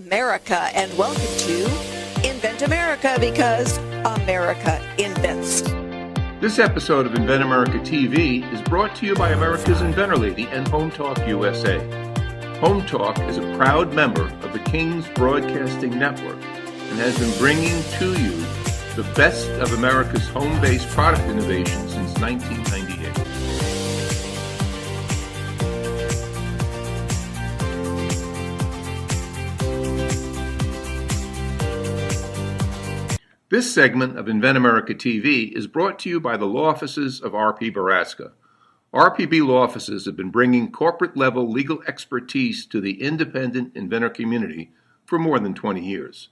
America, and welcome to Invent America, because America invents. This episode of Invent America TV is brought to you by America's Inventor Lady and Home Talk USA. Home Talk is a proud member of the King's Broadcasting Network and has been bringing to you the best of America's home-based product innovation since 1998. This segment of Invent America TV is brought to you by the law offices of R.P. Baraska. RPB law offices have been bringing corporate-level legal expertise to the independent inventor community for more than 20 years.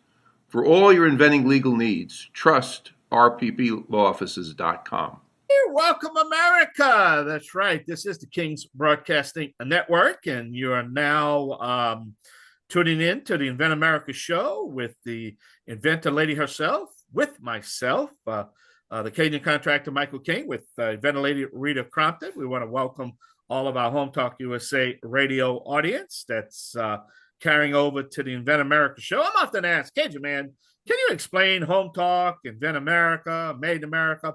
For all your inventing legal needs, trust rpblawoffices.com. Welcome, America. That's right. This is the King's Broadcasting Network, and you are now tuning in to the Invent America show with the inventor lady herself, with myself, the Canadian contractor Michael King, with inventor lady Rita Crompton. We want to welcome all of our Home Talk USA radio audience that's carrying over to the Invent America show. I'm often asked, Cajun man, can you explain Home Talk, Invent America, Made in America?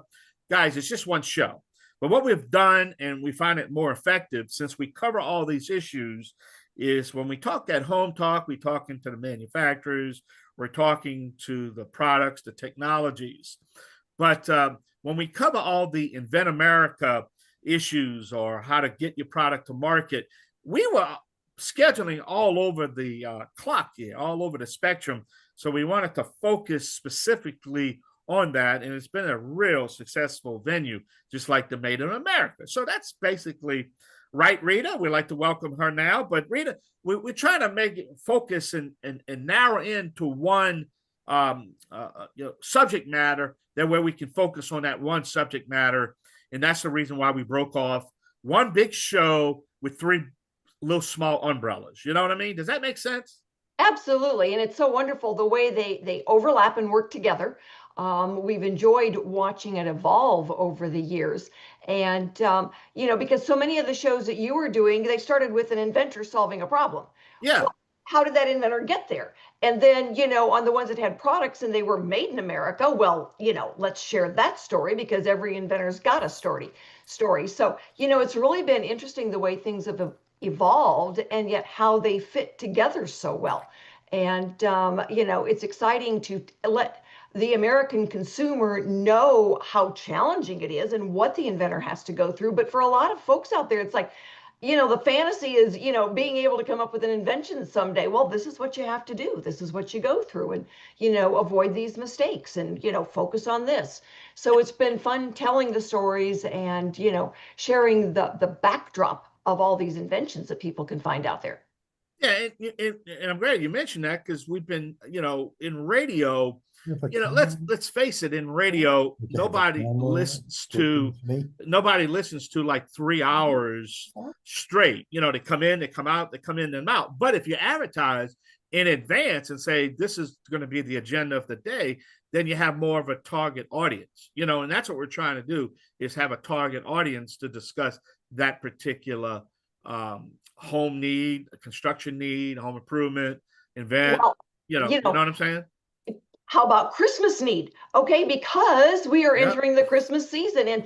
Guys, it's just one show. But what we've done, and we find it more effective since we cover all these issues, is when we talk at Home Talk, we're talking to the manufacturers, we're talking to the products, the technologies. But when we cover all the Invent America issues or how to get your product to market, we were scheduling all over the clock here, all over the spectrum. So we wanted to focus specifically on that. And it's been a real successful venue, just like the Made in America. So that's basically right, Rita. We'd like to welcome her now. But Rita, we're trying to make it focus and narrow into one subject matter, that where we can focus on that one subject matter. And that's the reason why we broke off one big show with three little small umbrellas. You know what I mean? Does that make sense? Absolutely. And it's so wonderful the way they overlap and work together. We've enjoyed watching it evolve over the years. And, because so many of the shows that you were doing, they started with an inventor solving a problem. Yeah. Well, how did that inventor get there? And then, on the ones that had products and they were made in America, well, let's share that story, because every inventor's got a story. So, it's really been interesting the way things have evolved, and yet how they fit together so well. And, it's exciting to let the American consumer know how challenging it is and what the inventor has to go through. But for a lot of folks out there, it's like, the fantasy is, being able to come up with an invention someday. Well, this is what you have to do. This is what you go through, and, avoid these mistakes, and, focus on this. So it's been fun telling the stories and, sharing the backdrop of all these inventions that people can find out there. Yeah. And I'm glad you mentioned that, because we've been, in radio, let's face it, in radio, nobody listens to like 3 hours straight. They come in, they come out, they come in and out. But if you advertise in advance and say, this is going to be the agenda of the day, then you have more of a target audience, and that's what we're trying to do, is have a target audience to discuss that particular home need, construction need, home improvement, invent, Well, you know what I'm saying? How about Christmas need? Okay, because we are entering the Christmas season, and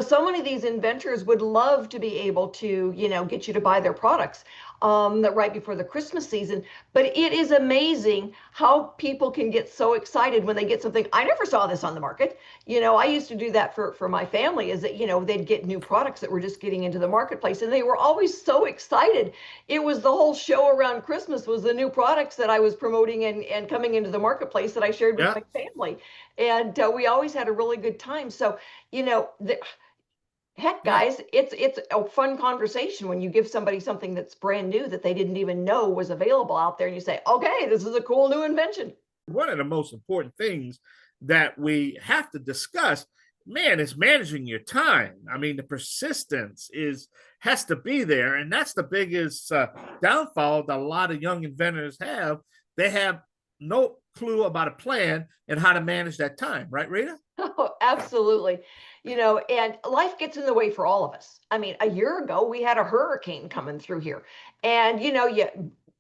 so many of these inventors would love to be able to get you to buy their products right before the Christmas season. But it is amazing how people can get so excited when they get something. I never saw this on the market. I used to do that for my family, is that they'd get new products that were just getting into the marketplace, and they were always so excited. It was the whole show around Christmas was the new products that I was promoting and coming into the marketplace that I shared with my family. And we always had a really good time. So, heck, guys, it's a fun conversation when you give somebody something that's brand new that they didn't even know was available out there, and you say, okay, this is a cool new invention. One of the most important things that we have to discuss, man, is managing your time. I mean, the persistence has to be there. And that's the biggest downfall that a lot of young inventors have. They have no clue about a plan and how to manage that time. Right, Rita? Oh, absolutely. And life gets in the way for all of us. I mean, a year ago, we had a hurricane coming through here, and,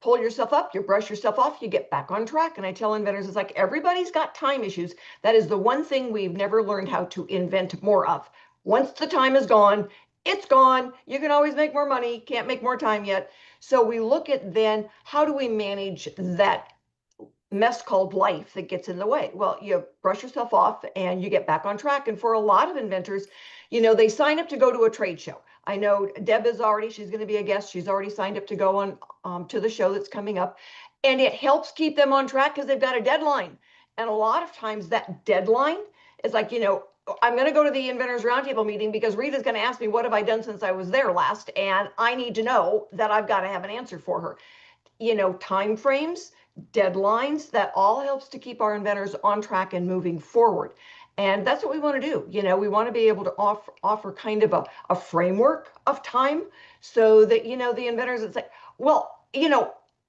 pull yourself up, you brush yourself off, you get back on track. And I tell inventors, it's like everybody's got time issues. That is the one thing we've never learned how to invent more of. Once the time is gone, it's gone. You can always make more money, can't make more time yet. So we look at then how do we manage that mess called life that gets in the way? Well, you brush yourself off and you get back on track. And for a lot of inventors, they sign up to go to a trade show. I know Deb is already, she's going to be a guest. She's already signed up to go on to the show that's coming up. And it helps keep them on track because they've got a deadline. And a lot of times that deadline is like, I'm going to go to the Inventors Roundtable meeting because Rita's going to ask me, what have I done since I was there last? And I need to know that I've got to have an answer for her. Time frames, deadlines, that all helps to keep our inventors on track and moving forward. And that's what we want to do. We want to be able to offer kind of a framework of time so that, the inventors, it's like, well,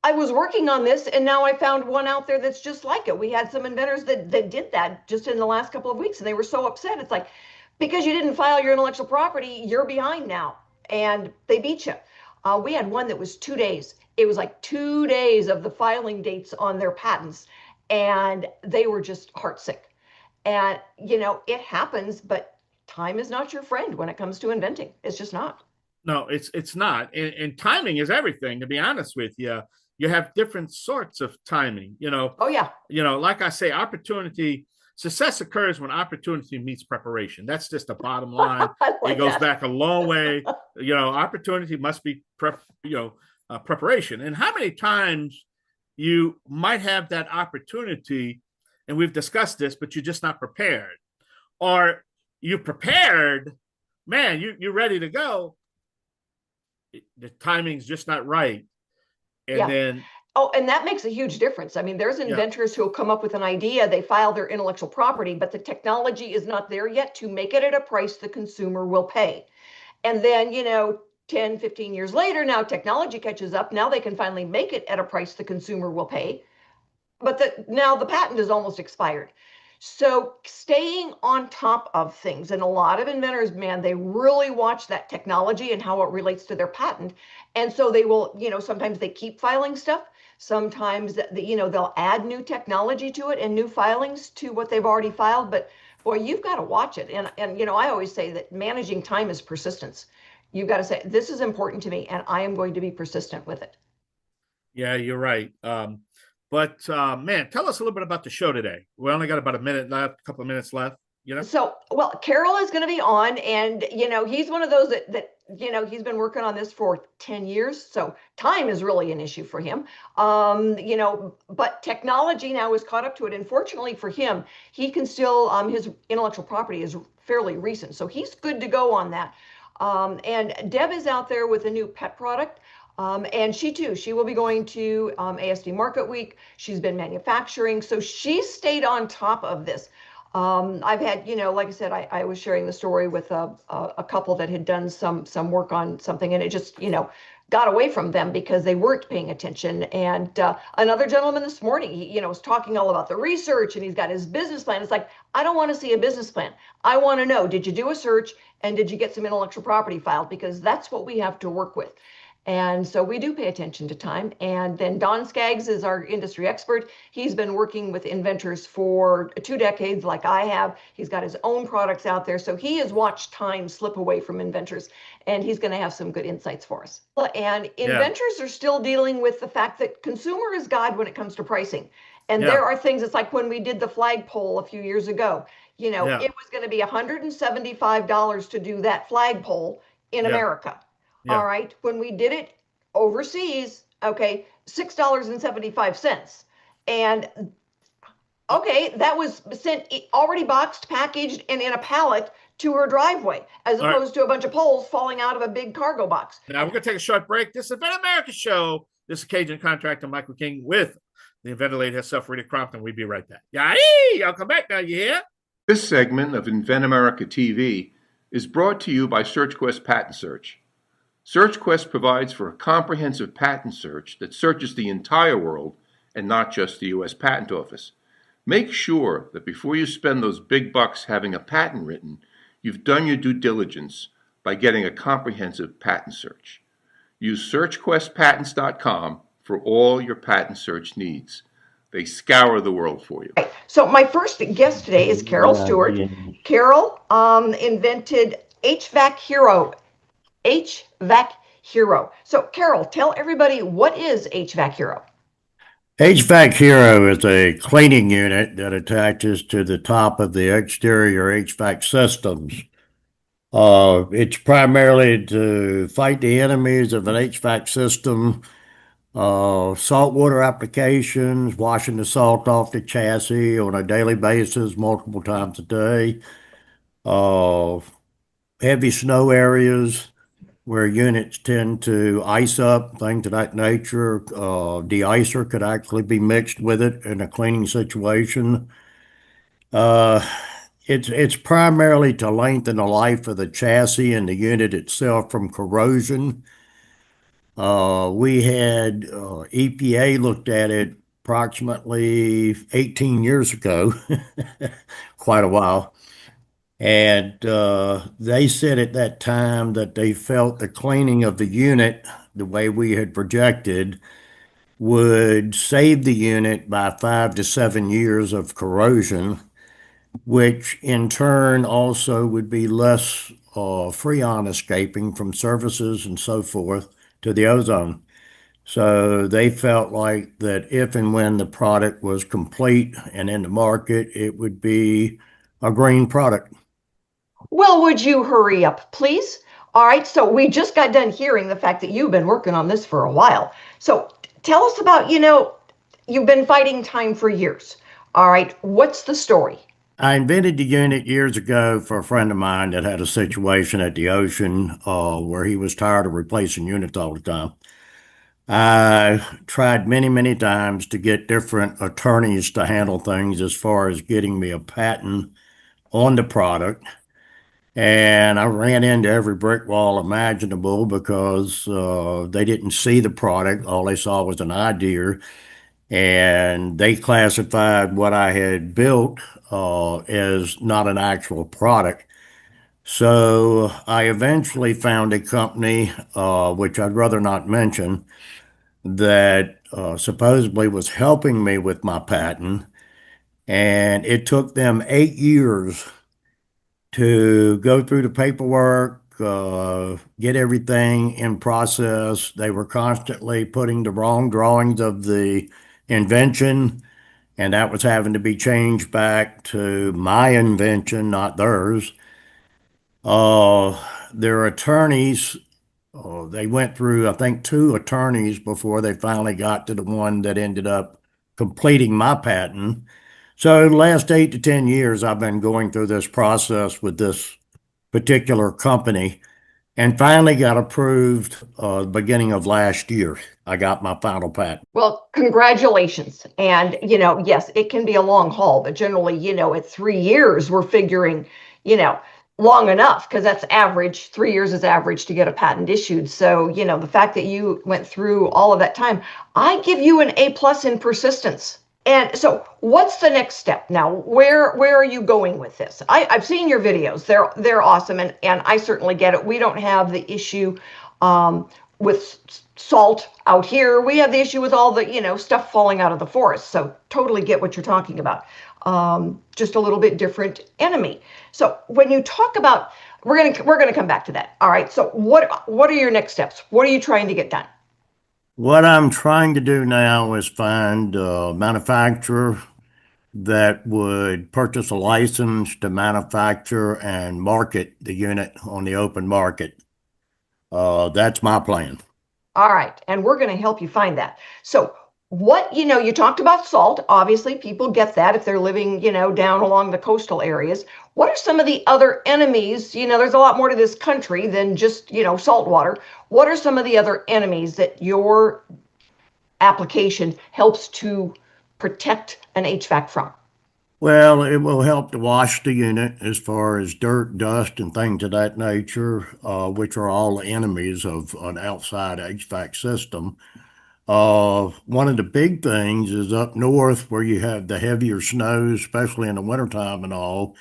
I was working on this and now I found one out there that's just like it. We had some inventors that did that just in the last couple of weeks and they were so upset. It's like, because you didn't file your intellectual property, you're behind now. And they beat you. We had one that was 2 days. It was like 2 days of the filing dates on their patents. And they were just heartsick. And, it happens, but time is not your friend when it comes to inventing. It's just not. No, it's not. And timing is everything, to be honest with you. You have different sorts of timing, Oh, yeah. Like I say, success occurs when opportunity meets preparation. That's just the bottom line. It goes back a long way. Opportunity must be preparation. And how many times you might have that opportunity, and we've discussed this, but you're just not prepared. Or you prepared, man, you're ready to go. The timing's just not right. And then and that makes a huge difference. I mean, there's inventors who will come up with an idea, they file their intellectual property, but the technology is not there yet to make it at a price the consumer will pay. And then, 10, 15 years later, now technology catches up. Now they can finally make it at a price the consumer will pay. But now the patent is almost expired. So staying on top of things, and a lot of inventors, man, they really watch that technology and how it relates to their patent. And so they will, sometimes they keep filing stuff. Sometimes, they'll add new technology to it and new filings to what they've already filed. But boy, you've got to watch it. And I always say that managing time is persistence. You've got to say, this is important to me, and I am going to be persistent with it. Yeah, you're right. But man, tell us a little bit about the show today. We only got about a couple of minutes left. So, well, Carroll is going to be on, and he's one of those that he's been working on this for 10 years. So time is really an issue for him. But technology now is caught up to it. And fortunately for him, he can still his intellectual property is fairly recent, so he's good to go on that. And Deb is out there with a new pet product. And she will be going to ASD Market Week. She's been manufacturing, so she's stayed on top of this. I've had, like I said, I was sharing the story with a couple that had done some work on something, and it just, got away from them because they weren't paying attention. And another gentleman this morning, he, was talking all about the research, and he's got his business plan. It's like, I don't want to see a business plan. I want to know, did you do a search and did you get some intellectual property filed? Because that's what we have to work with. And so we do pay attention to time. And then Don Skaggs is our industry expert. He's been working with inventors for 2 decades, like I have. He's got his own products out there. So he has watched time slip away from inventors, and he's going to have some good insights for us. And inventors are still dealing with the fact that consumer is God when it comes to pricing. And there are things, it's like when we did the flagpole a few years ago, it was going to be $175 to do that flagpole in America. Yeah. All right. When we did it overseas, okay, $6.75. And okay, that was sent already boxed, packaged, and in a pallet to her driveway, as opposed to a bunch of poles falling out of a big cargo box. Now we're going to take a short break. This is Invent America Show. This is Cajun contractor Michael King with the Inventor Lady herself, Rita Crompton. We'll be right back. Y'all come back now, you hear? This segment of Invent America TV is brought to you by SearchQuest Patent Search. SearchQuest provides for a comprehensive patent search that searches the entire world and not just the U.S. Patent Office. Make sure that before you spend those big bucks having a patent written, you've done your due diligence by getting a comprehensive patent search. Use searchquestpatents.com for all your patent search needs. They scour the world for you. Right. So my first guest today is Carroll Stewart. Carroll invented HVAC Hero. HVAC Hero. So Carroll, tell everybody, what is HVAC Hero? HVAC Hero is a cleaning unit that attaches to the top of the exterior HVAC systems. It's primarily to fight the enemies of an HVAC system, saltwater applications, washing the salt off the chassis on a daily basis, multiple times a day, uh, heavy snow areas where units tend to ice up, things of that nature. De-icer could actually be mixed with it in a cleaning situation. Uh, it's primarily to lengthen the life of the chassis and the unit itself from corrosion. We had EPA looked at it approximately 18 years ago, quite a while. And they said at that time that they felt the cleaning of the unit, the way we had projected, would save the unit by 5 to 7 years of corrosion, which in turn also would be less freon escaping from surfaces and so forth to the ozone. So they felt like that if and when the product was complete and in the market, it would be a green product. Well, would you hurry up, please? All right, so we just got done hearing the fact that you've been working on this for a while. So tell us about, you've been fighting time for years. All right, what's the story? I invented the unit years ago for a friend of mine that had a situation at the ocean where he was tired of replacing units all the time. I tried many, many times to get different attorneys to handle things as far as getting me a patent on the product. And I ran into every brick wall imaginable because they didn't see the product. All they saw was an idea. And they classified what I had built as not an actual product. So I eventually found a company, which I'd rather not mention, that supposedly was helping me with my patent. And it took them 8 years to go through the paperwork, get everything in process. They were constantly putting the wrong drawings of the invention, and that was having to be changed back to my invention, not theirs. Their attorneys, they went through, I think, 2 attorneys before they finally got to the one that ended up completing my patent. So the last 8 to 10 years, I've been going through this process with this particular company and finally got approved beginning of last year. I got my final patent. Well, congratulations. And, yes, it can be a long haul, but generally, at 3 years, we're figuring, long enough because that's average. 3 years is average to get a patent issued. So, the fact that you went through all of that time, I give you an A+ in persistence. And so what's the next step now? Where are you going with this? I've seen your videos. They're awesome. And I certainly get it. We don't have the issue with salt out here. We have the issue with all the, stuff falling out of the forest. So totally get what you're talking about. Just a little bit different enemy. So when you talk about, we're gonna come back to that. All right. So what are your next steps? What are you trying to get done? What I'm trying to do now is find a manufacturer that would purchase a license to manufacture and market the unit on the open market. That's my plan. All right. And we're going to help you find that. So what, you talked about salt. Obviously, people get that if they're living, down along the coastal areas. What are some of the other enemies? There's a lot more to this country than just, salt water. What are some of the other enemies that your application helps to protect an HVAC from? Well, it will help to wash the unit as far as dirt, dust, and things of that nature, which are all enemies of an outside HVAC system. One of the big things is up north where you have the heavier snows, especially in the wintertime and all.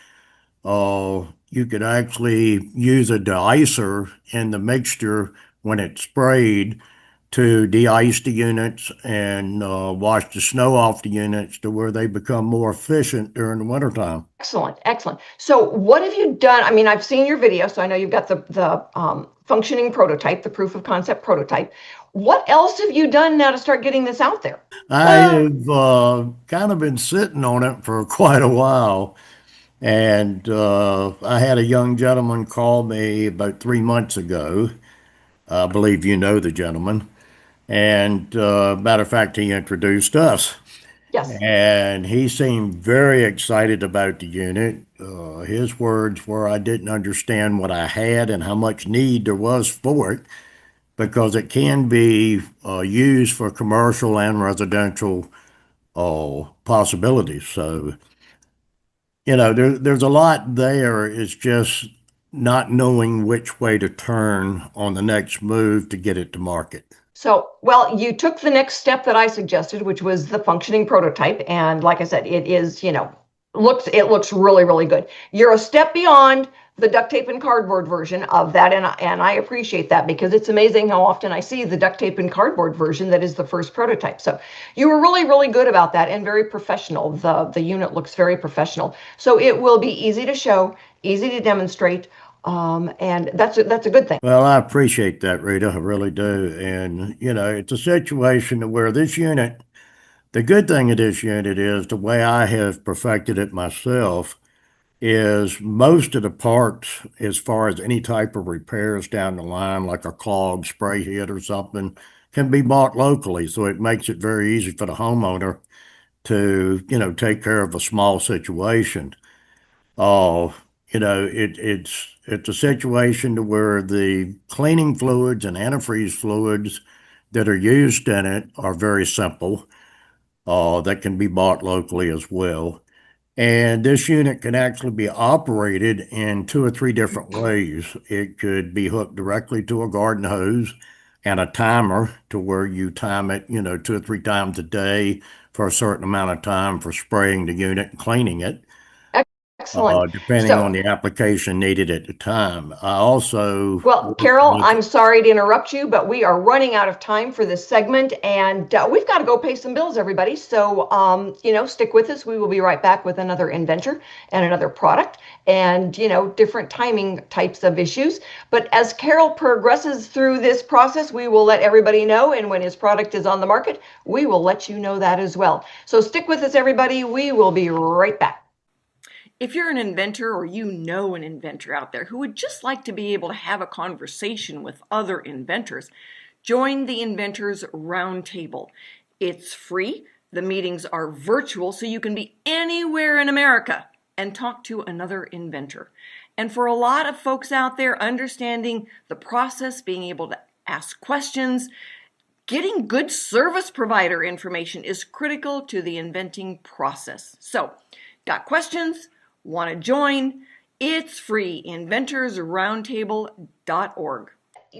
You could actually use a de-icer in the mixture when it's sprayed to de-ice the units and wash the snow off the units to where they become more efficient during the wintertime. Excellent, excellent. So what have you done? I mean, I've seen your video, so I know you've got the functioning prototype, the proof of concept prototype. What else have you done now to start getting this out there? I have kind of been sitting on it for quite a while. And I had a young gentleman call me about 3 months ago. I believe you know the gentleman. And matter of fact, he introduced us. Yes. And he seemed very excited about the unit. His words were, I didn't understand what I had and how much need there was for it because it can be used for commercial and residential possibilities. So, there's a lot there. It's just not knowing which way to turn on the next move to get it to market. So, well, you took the next step that I suggested, which was the functioning prototype. And like I said, it is, it looks really, really good. You're a step beyond the duct tape and cardboard version of that. And I appreciate that because it's amazing how often I see the duct tape and cardboard version that is the first prototype. So you were really, really good about that and very professional. The unit looks very professional. So it will be easy to show, easy to demonstrate. And that's a good thing. Well, I appreciate that, Rita. I really do. And, it's a situation where this unit, the good thing of this unit is the way I have perfected it myself is most of the parts, as far as any type of repairs down the line, like a clogged spray head or something, can be bought locally. So it makes it very easy for the homeowner to, take care of a small situation. Oh, it's a situation to where the cleaning fluids and antifreeze fluids that are used in it are very simple. That can be bought locally as well. And this unit can actually be operated in 2 or 3 different ways. It could be hooked directly to a garden hose and a timer to where you time it, 2 or 3 times a day for a certain amount of time for spraying the unit and cleaning it, Excellent. depending on So, the application needed at the time. I also well, work Carol, with, I'm sorry to interrupt you, but we are running out of time for this segment and we've got to go pay some bills, everybody. So, stick with us. We will be right back with another inventor and another product and, different timing types of issues. But as Carol progresses through this process, we will let everybody know. And when his product is on the market, we will let you know that as well. So stick with us, everybody. We will be right back. If you're an inventor or you know an inventor out there who would just like to be able to have a conversation with other inventors, join the Inventors Roundtable. It's free. The meetings are virtual, so you can be anywhere in America and talk to another inventor. And for a lot of folks out there, understanding the process, being able to ask questions, getting good service provider information is critical to the inventing process. So, got questions? Want to join? It's free. Inventorsroundtable.org.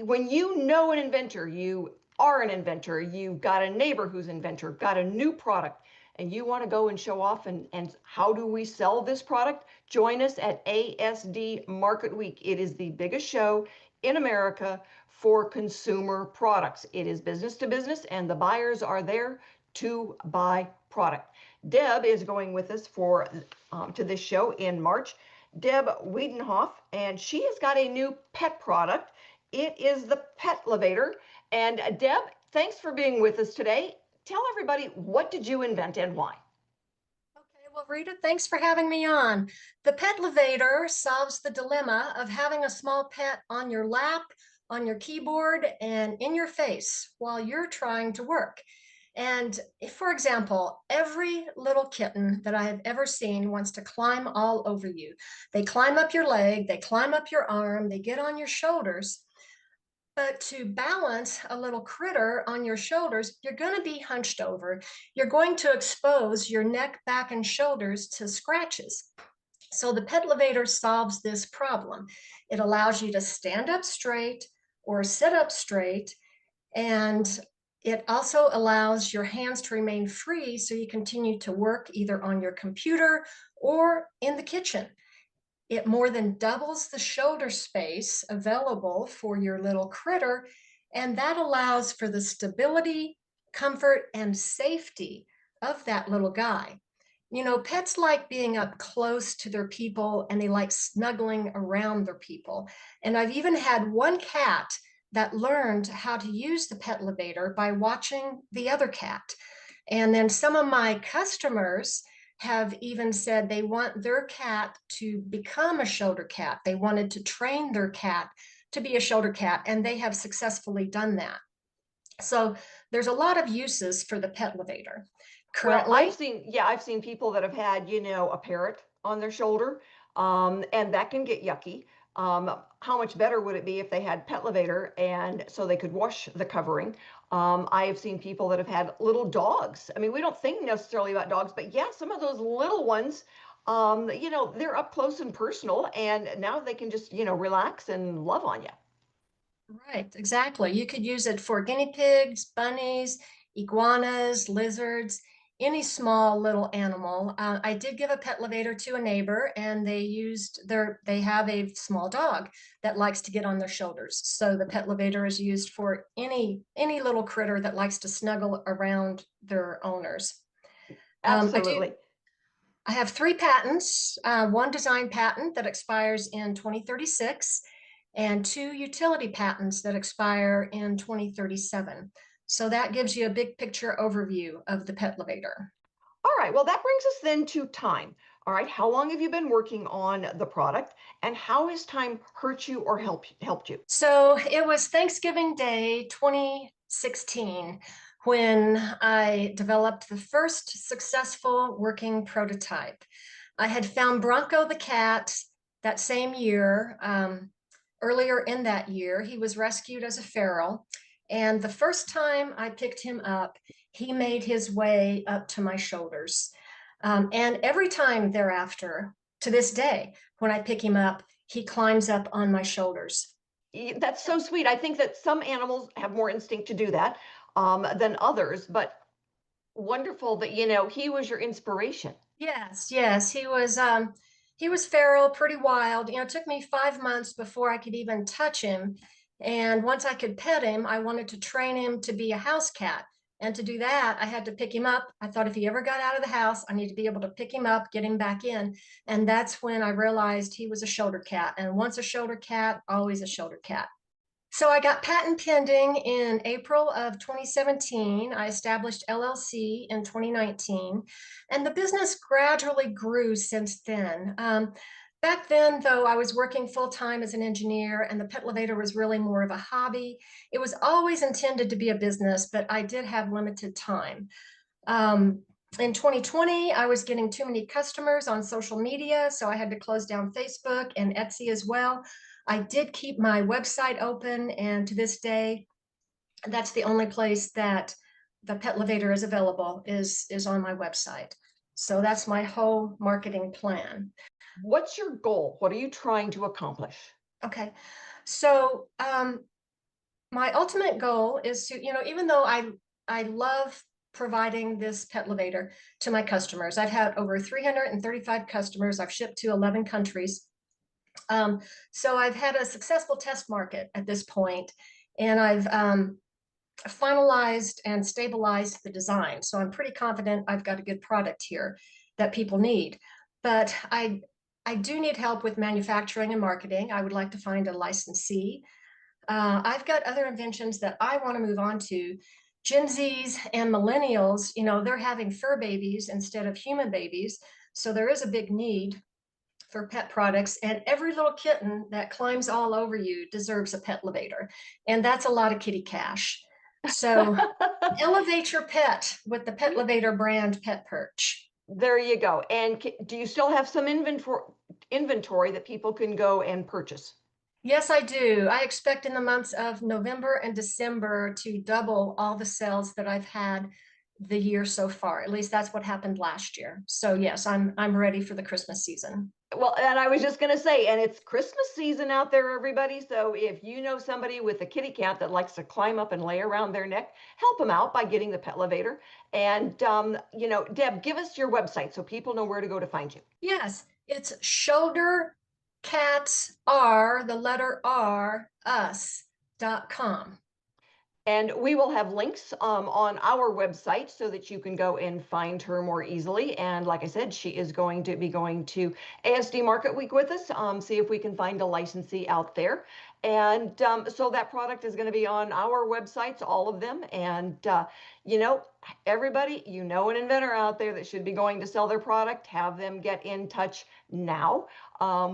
When you know an inventor, you are an inventor, you've got a neighbor who's an inventor, got a new product, and you want to go and show off and how do we sell this product? Join us at ASD Market Week. It is the biggest show in America for consumer products. It is business to business, and the buyers are there to buy product. Deb is going with us to this show in March. Deb Wiedenhoff, and she has got a new pet product. It is the Pet Levator. And Deb, thanks for being with us today. Tell everybody, what did you invent and why? Okay, well, Rita, thanks for having me on. The Pet Levator solves the dilemma of having a small pet on your lap, on your keyboard, and in your face while you're trying to work. And for example, every little kitten that I have ever seen wants to climb all over you. They climb up your leg, they climb up your arm, they get on your shoulders. But to balance a little critter on your shoulders, you're going to be hunched over. You're going to expose your neck, back, and shoulders to scratches. So the Pet Levator solves this problem. It allows you to stand up straight or sit up straight, and it also allows your hands to remain free so you continue to work either on your computer or in the kitchen. It more than doubles the shoulder space available for your little critter, And that allows for the stability, comfort, and safety of that little guy. You know, pets like being up close to their people and they like snuggling around their people. And I've even had one cat that learned how to use the Pet Levator by watching the other cat. And then some of my customers have even said they want their cat to become a shoulder cat. They wanted to train their cat to be a shoulder cat, and they have successfully done that. So there's a lot of uses for the Pet Levator. Well, Currently, I've seen people that have had, a parrot on their shoulder, and that can get yucky. How much better would it be if they had Pet Levator and so they could wash the covering? I have seen people that have had little dogs. I mean, we don't think necessarily about dogs, but yeah, some of those little ones, they're up close and personal, and now they can just, relax and love on you. right, exactly. You could use it for guinea pigs, bunnies, iguanas, lizards, any small little animal. I did give a Pet Levator to a neighbor, and they have a small dog that likes to get on their shoulders. So the Pet Levator is used for any little critter that likes to snuggle around their owners. Absolutely. I have 3 patents, one design patent that expires in 2036 and 2 utility patents that expire in 2037. So that gives you a big picture overview of the Pet Levator. All right, well, that brings us then to time. All right, how long have you been working on the product, and how has time hurt you or helped you? So it was Thanksgiving Day 2016 when I developed the first successful working prototype. I had found Bronco the cat that same year. Earlier in that year, he was rescued as a feral. And the first time I picked him up, he made his way up to my shoulders. And every time thereafter, to this day, when I pick him up, he climbs up on my shoulders. That's so sweet. I think that some animals have more instinct to do that than others, but wonderful that, he was your inspiration. Yes, he was feral, pretty wild. You know, it took me 5 months before I could even touch him. And once I could pet him, I wanted to train him to be a house cat. And to do that, I had to pick him up. I thought if he ever got out of the house, I need to be able to pick him up, get him back in. And that's when I realized he was a shoulder cat. And once a shoulder cat, always a shoulder cat. So I got patent pending in April of 2017. I established LLC in 2019, and the business gradually grew since then. Back then, though, I was working full time as an engineer, and the Pet Levator was really more of a hobby. It was always intended to be a business, but I did have limited time. In 2020, I was getting too many customers on social media, so I had to close down Facebook and Etsy as well. I did keep my website open, and to this day, that's the only place that the Pet Levator is available is on my website. So that's my whole marketing plan. What's your goal? What are you trying to accomplish? Okay, so my ultimate goal is to, even though I love providing this Pet Levator to my customers, I've had over 335 customers. I've shipped to 11 countries. So I've had a successful test market at this point, and I've finalized and stabilized the design. So I'm pretty confident I've got a good product here that people need. But I do need help with manufacturing and marketing. I would like to find a licensee. I've got other inventions that I want to move on to. Gen Zs and millennials, they're having fur babies instead of human babies. So there is a big need for pet products, and every little kitten that climbs all over you deserves a Pet Levator, and that's a lot of kitty cash. So elevate your pet with the Pet Levator brand Pet Perch. There you go. And do you still have some inventory that people can go and purchase? Yes, I do. I expect in the months of November and December to double all the sales that I've had the year so far. At least that's what happened last year. So yes, I'm ready for the Christmas season. Well, and I was just going to say, and it's Christmas season out there, everybody. So if you know somebody with a kitty cat that likes to climb up and lay around their neck, help them out by getting the Pet Levator. And, Deb, give us your website so people know where to go to find you. Yes, it's shouldercatsr, the letter R, us.com. And we will have links on our website so that you can go and find her more easily. And like I said, she is going to be going to ASD Market Week with us, see if we can find a licensee out there. And so that product is going to be on our websites, all of them. And, everybody, an inventor out there that should be going to sell their product, have them get in touch now.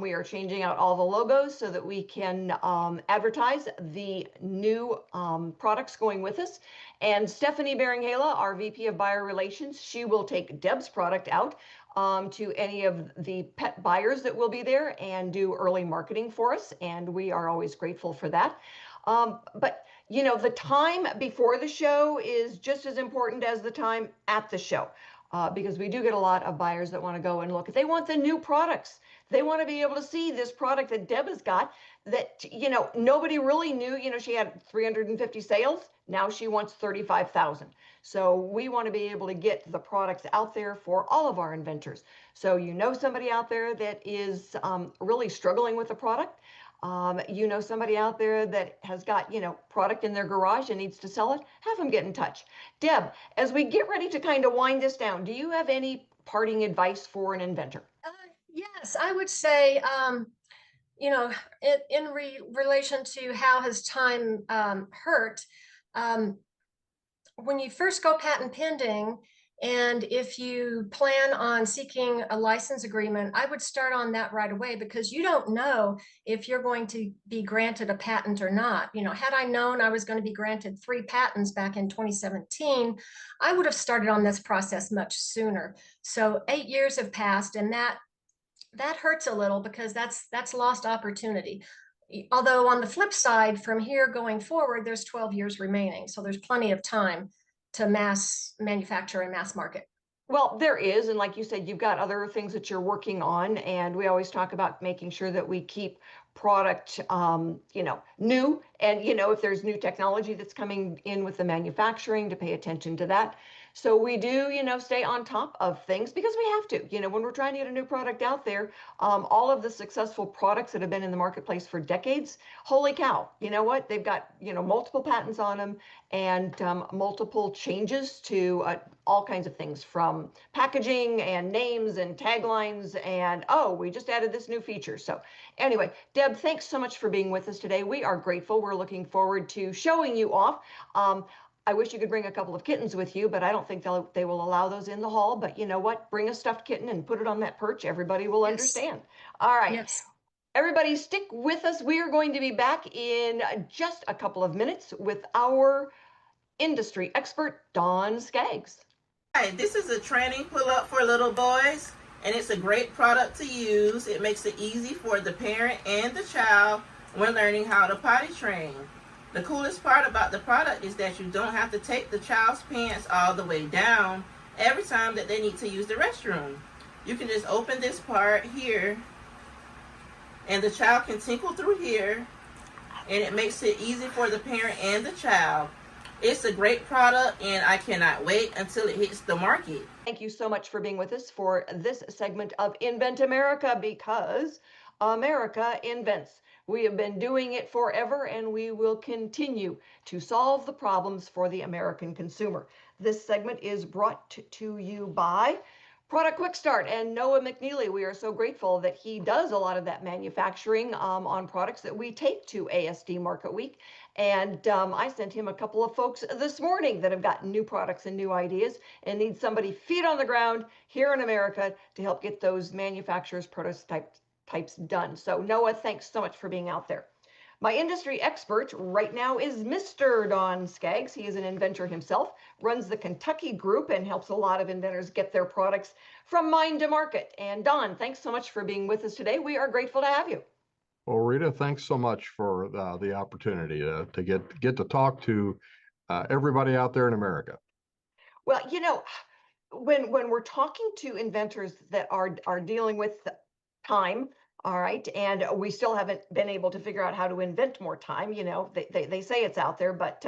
We are changing out all the logos so that we can advertise the new products going with us. And Stephanie Beringhala, our VP of Buyer Relations, she will take Deb's product out to any of the pet buyers that will be there and do early marketing for us. And we are always grateful for that. But the time before the show is just as important as the time at the show, because we do get a lot of buyers that want to go and look. They want the new products. They want to be able to see this product that Deb has got that, nobody really knew. She had 350 sales. Now she wants 35,000. So we want to be able to get the products out there for all of our inventors. So somebody out there that is really struggling with the product. Somebody out there that has got, product in their garage and needs to sell it, have them get in touch. Deb, as we get ready to kind of wind this down, do you have any parting advice for an inventor? Yes, I would say, in relation to how has time hurt, when you first go patent pending, and if you plan on seeking a license agreement, I would start on that right away, because you don't know if you're going to be granted a patent or not. Had I known I was going to be granted 3 patents back in 2017, I would have started on this process much sooner. So 8 years have passed, and that hurts a little, because that's lost opportunity. Although on the flip side, from here going forward, there's 12 years remaining. So there's plenty of time to mass manufacture and mass market. Well, there is. And like you said, you've got other things that you're working on. And we always talk about making sure that we keep product, new. And, if there's new technology that's coming in with the manufacturing, to pay attention to that. So we do, stay on top of things, because we have to. When we're trying to get a new product out there, all of the successful products that have been in the marketplace for decades, holy cow, you know what? They've got, multiple patents on them, and multiple changes to all kinds of things, from packaging and names and taglines, and we just added this new feature. So anyway, Deb, thanks so much for being with us today. We are grateful. We're looking forward to showing you off. I wish you could bring a couple of kittens with you, but I don't think they will allow those in the hall. But you know what? Bring a stuffed kitten and put it on that perch. Everybody will understand. All right. Yes. Everybody stick with us. We are going to be back in just a couple of minutes with our industry expert, Dawn Skaggs. Hi, this is a training pull-up for little boys, and it's a great product to use. It makes it easy for the parent and the child when learning how to potty train. The coolest part about the product is that you don't have to take the child's pants all the way down every time that they need to use the restroom. You can just open this part here, and the child can tinkle through here, and it makes it easy for the parent and the child. It's a great product, and I cannot wait until it hits the market. Thank you so much for being with us for this segment of Invent America, because America invents. We have been doing it forever, and we will continue to solve the problems for the American consumer. This segment is brought to you by Product Quick Start and Noah McNeely. We are so grateful that he does a lot of that manufacturing on products that we take to ASD Market Week. And I sent him a couple of folks this morning that have gotten new products and new ideas and need somebody feet on the ground here in America to help get those manufacturers' prototypes done. So Noah, thanks so much for being out there. My industry expert right now is Mr. Don Skaggs. He is an inventor himself, runs the Kentucky group, and helps a lot of inventors get their products from mind to market. And Don, thanks so much for being with us today. We are grateful to have you. Well, Rita, thanks so much for the opportunity to get to talk to everybody out there in America. Well, when we're talking to inventors that are dealing with time, all right, and we still haven't been able to figure out how to invent more time. They say it's out there, but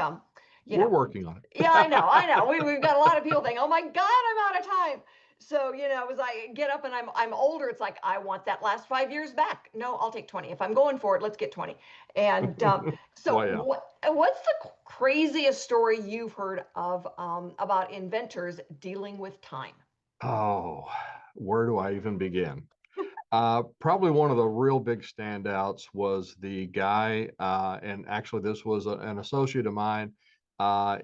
we're working on it. Yeah, I know. We've got a lot of people thinking, oh my God, I'm out of time. So, it was like get up and I'm older. It's like I want that last 5 years back. No, I'll take 20. If I'm going for it, let's get 20. And so Well, yeah. what's the craziest story you've heard of about inventors dealing with time? Oh, where do I even begin? Probably one of the real big standouts was the guy, and actually this was an associate of mine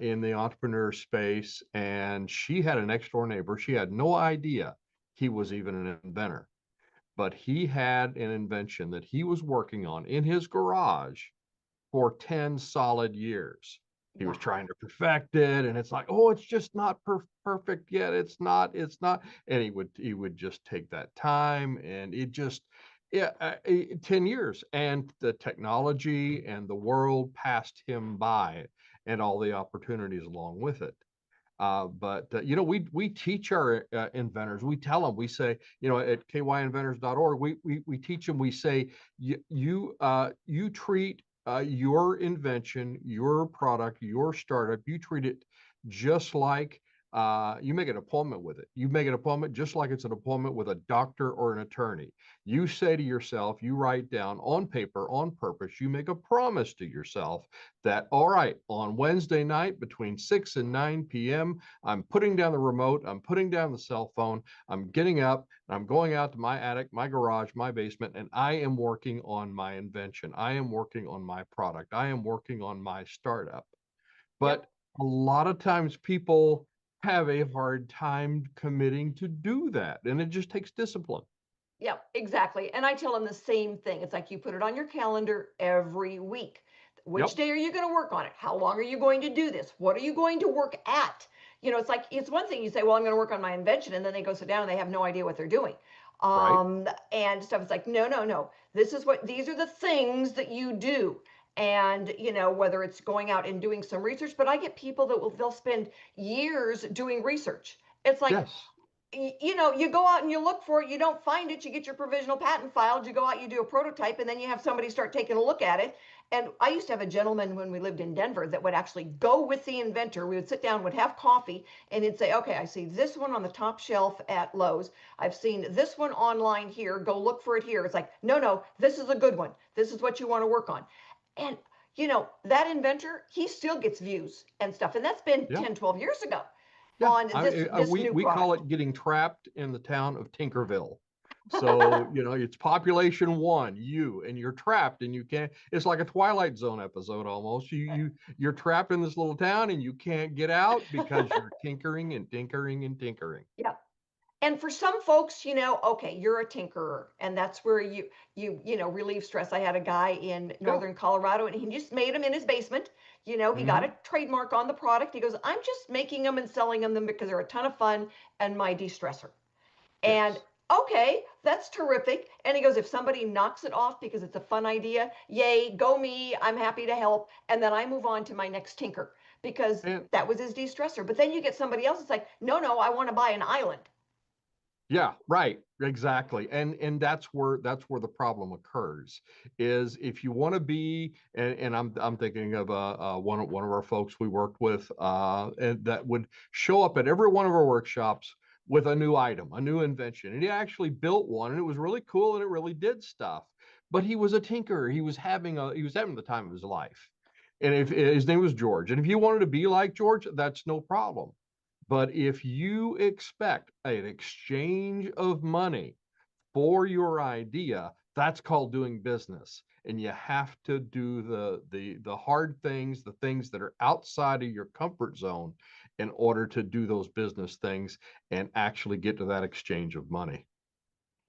in the entrepreneur space, and she had a next door neighbor. She had no idea he was even an inventor, but he had an invention that he was working on in his garage for 10 solid years. He was Wow. trying to perfect it, and it's like, oh, it's just not perfect yet. It's not. And he would just take that time, and it just, yeah, 10 years, and the technology and the world passed him by, and all the opportunities along with it. But we teach our inventors. We tell them. We say, at kyinventors.org, we teach them. We say, you treat your invention, your product, your startup. You treat it just like you make an appointment with it. You make an appointment just like it's an appointment with a doctor or an attorney. You say to yourself, you write down on paper, on purpose. You make a promise to yourself that, all right, on Wednesday night between 6 and 9 p.m., I'm putting down the remote, I'm putting down the cell phone, I'm getting up, I'm going out to my attic, my garage, my basement, and I am working on my invention. I am working on my product. I am working on my startup. Yep. But a lot of times people have a hard time committing to do that, and it just takes discipline. Yeah, exactly. And I tell them the same thing. It's like you put it on your calendar every week. Which Yep, day are you going to work on it? How long are you going to do this? What are you going to work at? It's like it's one thing you say, well, I'm going to work on my invention, and then they go sit down and they have no idea what they're doing. right. And stuff. It's like, no, no, no. These are the things that you do. And whether it's going out and doing some research, but I get people that they'll spend years doing research. It's like, Yes. you go out and you look for it, you don't find it, you get your provisional patent filed, you go out, you do a prototype, and then you have somebody start taking a look at it. And I used to have a gentleman when we lived in Denver that would actually go with the inventor. We would sit down, would have coffee, and he'd say, okay, I see this one on the top shelf at Lowe's. I've seen this one online here. Go look for it here. It's like, no, no, this is a good one. This is what you want to work on. And that inventor, he still gets views and stuff. And that's been Yeah. 10, 12 years ago Yeah, on this we new we call product. it getting trapped in the town of Tinkerville. So, it's population one, you, and you're trapped, and you can't. It's like a Twilight Zone episode almost. You're trapped in this little town, and you can't get out because you're tinkering and tinkering and tinkering. Yeah. And for some folks, okay, you're a tinkerer, and that's where relieve stress. I had a guy in Yeah. northern Colorado, and he just made them in his basement. He got Hmm. a trademark on the product. He goes, I'm just making them and selling them because they're a ton of fun and my de-stressor. And Yes. okay, that's terrific. And he goes, if somebody knocks it off because it's a fun idea, yay, go me, I'm happy to help. And then I move on to my next tinker because And that was his de-stressor. But then you get somebody else, it's like, no, no, I want to buy an island. yeah, right, exactly. And that's where the problem occurs, is if you want to be, and I'm thinking of one of our folks we worked with, and that would show up at every one of our workshops with a new item, a new invention. And he actually built one, and it was really cool, and it really did stuff. But he was a tinkerer. He was having the time of his life. And if his name was George, and if you wanted to be like George, that's no problem. But if you expect an exchange of money for your idea, that's called doing business. And you have to do the hard things, the things that are outside of your comfort zone, in order to do those business things and actually get to that exchange of money.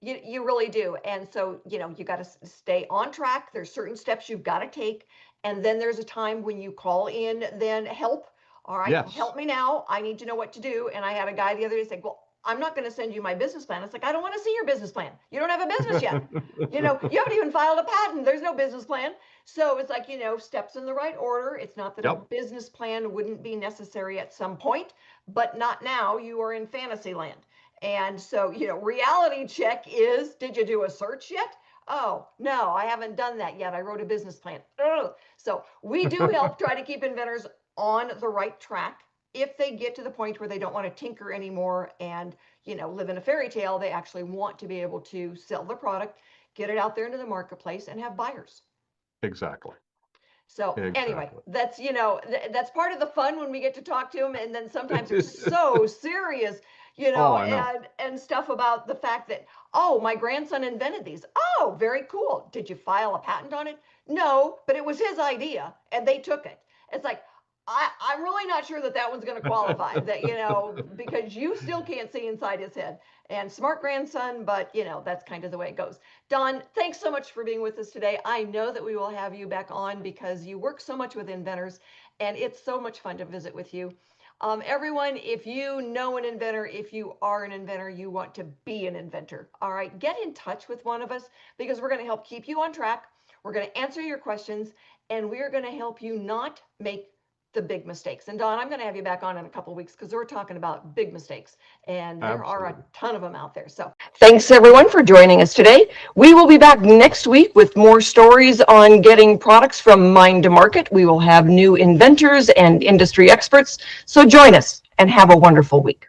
You really do. And so, you got to stay on track. There's certain steps you've got to take. And then there's a time when you call in, then help. All right, Yes. help me now. I need to know what to do. And I had a guy the other day say, well, I'm not going to send you my business plan. It's like, I don't want to see your business plan. You don't have a business yet. You haven't even filed a patent. There's no business plan. So it's like, steps in the right order. It's not that a Yep. business plan wouldn't be necessary at some point, but not now. You are in fantasy land. And so, reality check is, did you do a search yet? Oh, no, I haven't done that yet. I wrote a business plan. Ugh. So we do help try to keep inventors on the right track. if they get to the point where they don't want to tinker anymore and, live in a fairy tale, they actually want to be able to sell their product, get it out there into the marketplace, and have buyers. Exactly. So anyway, that's, that's part of the fun when we get to talk to them. And then sometimes they're so serious, and stuff about the fact that, oh, my grandson invented these. Oh, very cool. Did you file a patent on it? No, but it was his idea and they took it. It's like, I'm really not sure that one's going to qualify, that, because you still can't see inside his head. And smart grandson, but, that's kind of the way it goes. Don, thanks so much for being with us today. I know that we will have you back on because you work so much with inventors, and it's so much fun to visit with you. Everyone, if you know an inventor, if you are an inventor, you want to be an inventor, all right, get in touch with one of us because we're going to help keep you on track. We're going to answer your questions, and we're going to help you not make the big mistakes. And Don, I'm going to have you back on in a couple of weeks because we're talking about big mistakes, and there are a ton of them out there. So thanks everyone for joining us today. We will be back next week with more stories on getting products from mind to market. We will have new inventors and industry experts. So join us and have a wonderful week.